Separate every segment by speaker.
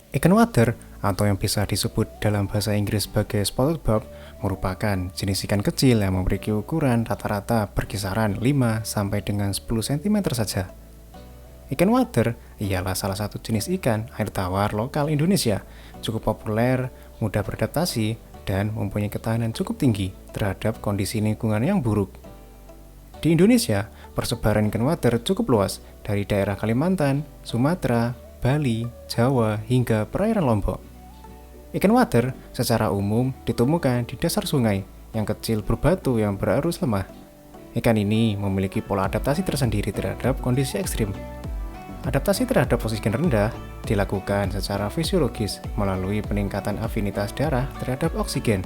Speaker 1: Ikan water atau yang bisa disebut dalam bahasa Inggris sebagai spotted bob merupakan jenis ikan kecil yang memiliki ukuran rata-rata berkisaran 5 sampai dengan 10 cm saja. Ikan water ialah salah satu jenis ikan air tawar lokal Indonesia, cukup populer, mudah beradaptasi, dan mempunyai ketahanan cukup tinggi terhadap kondisi lingkungan yang buruk. Di Indonesia, persebaran ikan water cukup luas dari daerah Kalimantan, Sumatera, Bali, Jawa, hingga perairan Lombok. Ikan water secara umum ditemukan di dasar sungai yang kecil berbatu yang berarus lemah. Ikan ini memiliki pola adaptasi tersendiri terhadap kondisi ekstrim. Adaptasi terhadap oksigen rendah dilakukan secara fisiologis melalui peningkatan afinitas darah terhadap oksigen.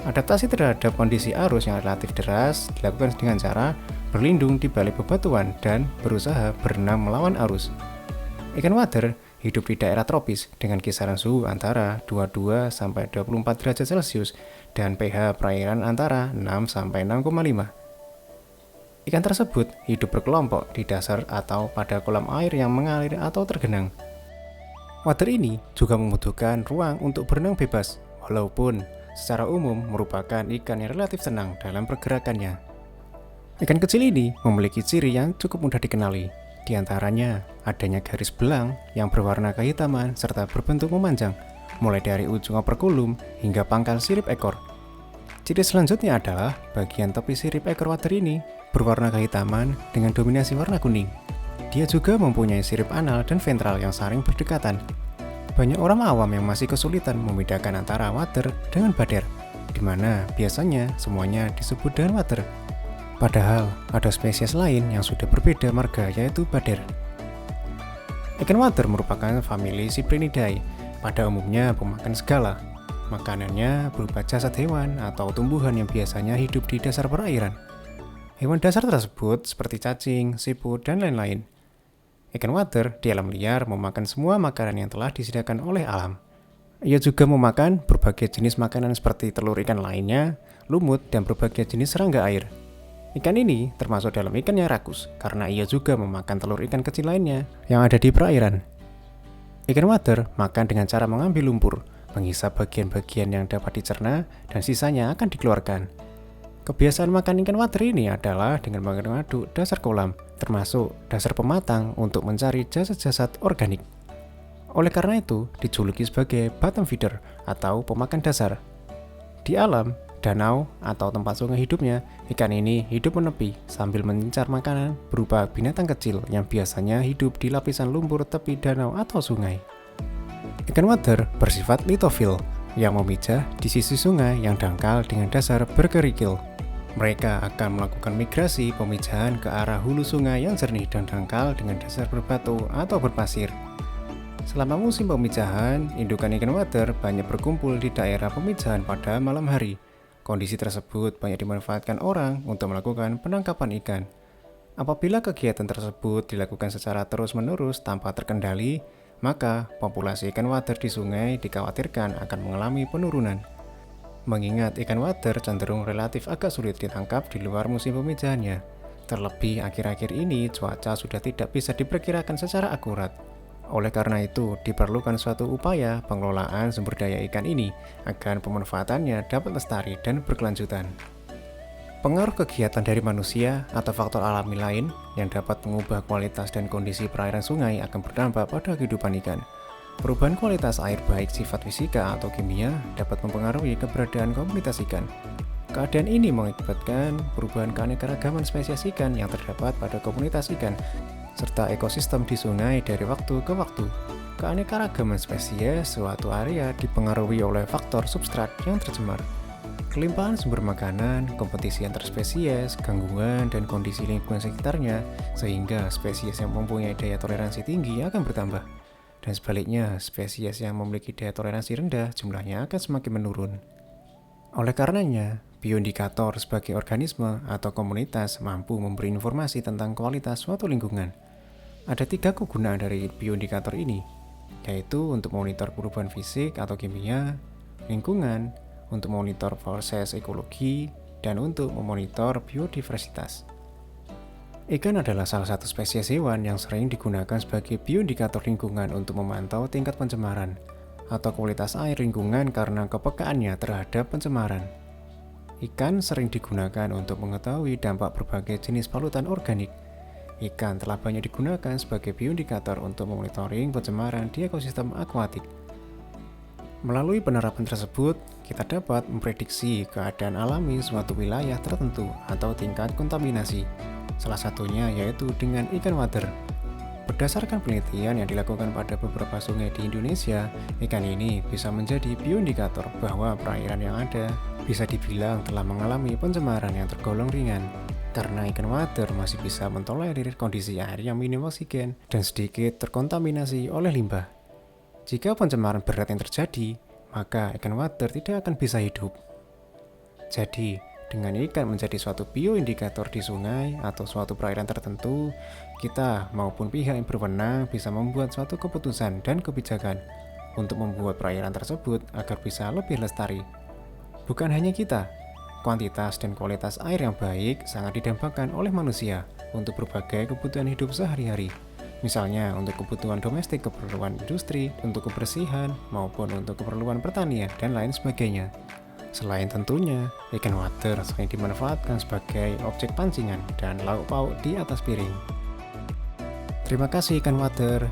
Speaker 1: Adaptasi terhadap kondisi arus yang relatif deras dilakukan dengan cara berlindung di balik bebatuan dan berusaha berenang melawan arus. Ikan water hidup di daerah tropis dengan kisaran suhu antara 22 sampai 24 derajat Celcius dan pH perairan antara 6 sampai 6,5. Ikan tersebut hidup berkelompok di dasar atau pada kolam air yang mengalir atau tergenang. Water ini juga membutuhkan ruang untuk berenang bebas, walaupun secara umum merupakan ikan yang relatif tenang dalam pergerakannya. Ikan kecil ini memiliki ciri yang cukup mudah dikenali. Di antaranya, adanya garis belang yang berwarna kehitaman serta berbentuk memanjang, mulai dari ujung operkulum hingga pangkal sirip ekor. Ciri selanjutnya adalah bagian tepi sirip ekor water ini berwarna kehitaman dengan dominasi warna kuning. Dia juga mempunyai sirip anal dan ventral yang saling berdekatan. Banyak orang awam yang masih kesulitan membedakan antara water dengan bader, di mana biasanya semuanya disebut dengan water. Padahal ada spesies lain yang sudah berbeda marga, yaitu bader. Ikan water merupakan famili Cyprinidae, pada umumnya pemakan segala. Makanannya berupa jasad hewan atau tumbuhan yang biasanya hidup di dasar perairan. Hewan dasar tersebut seperti cacing, siput, dan lain-lain. Ikan water di alam liar memakan semua makanan yang telah disediakan oleh alam. Ia juga memakan berbagai jenis makanan seperti telur ikan lainnya, lumut, dan berbagai jenis serangga air. Ikan ini termasuk dalam ikan yang rakus karena ia juga memakan telur ikan kecil lainnya yang ada di perairan. Ikan water makan dengan cara mengambil lumpur, menghisap bagian-bagian yang dapat dicerna, dan sisanya akan dikeluarkan. Kebiasaan makan ikan water ini adalah dengan mengaduk dasar kolam, termasuk dasar pematang untuk mencari jasad-jasad organik. Oleh karena itu, dijuluki sebagai bottom feeder atau pemakan dasar. Di alam, danau, atau tempat sungai hidupnya, ikan ini hidup menepi sambil mengincar makanan berupa binatang kecil yang biasanya hidup di lapisan lumpur tepi danau atau sungai. Ikan water bersifat litofil yang memijah di sisi sungai yang dangkal dengan dasar berkerikil. Mereka akan melakukan migrasi pemijahan ke arah hulu sungai yang jernih dan dangkal dengan dasar berbatu atau berpasir. Selama musim pemijahan, indukan ikan water banyak berkumpul di daerah pemijahan pada malam hari. Kondisi tersebut banyak dimanfaatkan orang untuk melakukan penangkapan ikan. Apabila kegiatan tersebut dilakukan secara terus-menerus tanpa terkendali, maka populasi ikan water di sungai dikhawatirkan akan mengalami penurunan. Mengingat ikan water cenderung relatif agak sulit ditangkap di luar musim pemijahannya. Terlebih akhir-akhir ini cuaca sudah tidak bisa diperkirakan secara akurat. Oleh karena itu, diperlukan suatu upaya pengelolaan sumber daya ikan ini agar pemanfaatannya dapat lestari dan berkelanjutan. Pengaruh kegiatan dari manusia atau faktor alami lain yang dapat mengubah kualitas dan kondisi perairan sungai akan berdampak pada kehidupan ikan. Perubahan kualitas air baik sifat fisika atau kimia dapat mempengaruhi keberadaan komunitas ikan. Keadaan ini mengakibatkan perubahan keanekaragaman spesies ikan yang terdapat pada komunitas ikan, serta ekosistem di sungai dari waktu ke waktu. Keanekaragaman spesies suatu area dipengaruhi oleh faktor substrat yang tercemar, kelimpahan sumber makanan, kompetisi antar spesies, gangguan, dan kondisi lingkungan sekitarnya, sehingga spesies yang mempunyai daya toleransi tinggi akan bertambah. Dan sebaliknya, spesies yang memiliki daya toleransi rendah jumlahnya akan semakin menurun. Oleh karenanya, bioindikator sebagai organisme atau komunitas mampu memberi informasi tentang kualitas suatu lingkungan. Ada 3 kegunaan dari bioindikator ini, yaitu untuk monitor perubahan fisik atau kimia, lingkungan, untuk monitor proses ekologi, dan untuk memonitor biodiversitas. Ikan adalah salah satu spesies hewan yang sering digunakan sebagai bioindikator lingkungan untuk memantau tingkat pencemaran atau kualitas air lingkungan karena kepekaannya terhadap pencemaran. Ikan sering digunakan untuk mengetahui dampak berbagai jenis polutan organik. Ikan telah banyak digunakan sebagai bioindikator untuk memonitoring pencemaran di ekosistem akuatik. Melalui penerapan tersebut, kita dapat memprediksi keadaan alami suatu wilayah tertentu atau tingkat kontaminasi. Salah satunya yaitu dengan ikan wader. Berdasarkan penelitian yang dilakukan pada beberapa sungai di Indonesia, ikan ini bisa menjadi bioindikator bahwa perairan yang ada bisa dibilang telah mengalami pencemaran yang tergolong ringan. Karena ikan wader masih bisa mentolerir kondisi air yang minim oksigen dan sedikit terkontaminasi oleh limbah. Jika pencemaran berat yang terjadi, maka ikan wader tidak akan bisa hidup. Jadi, dengan ikan menjadi suatu bioindikator di sungai atau suatu perairan tertentu, kita maupun pihak yang berwenang bisa membuat suatu keputusan dan kebijakan untuk membuat perairan tersebut agar bisa lebih lestari. Bukan hanya kita, kuantitas dan kualitas air yang baik sangat didampakkan oleh manusia untuk berbagai kebutuhan hidup sehari-hari. Misalnya untuk kebutuhan domestik, keperluan industri, untuk kebersihan, maupun untuk keperluan pertanian, dan lain sebagainya. Selain tentunya, ikan wader sering dimanfaatkan sebagai objek pancingan dan lauk pauk di atas piring. Terima kasih ikan wader.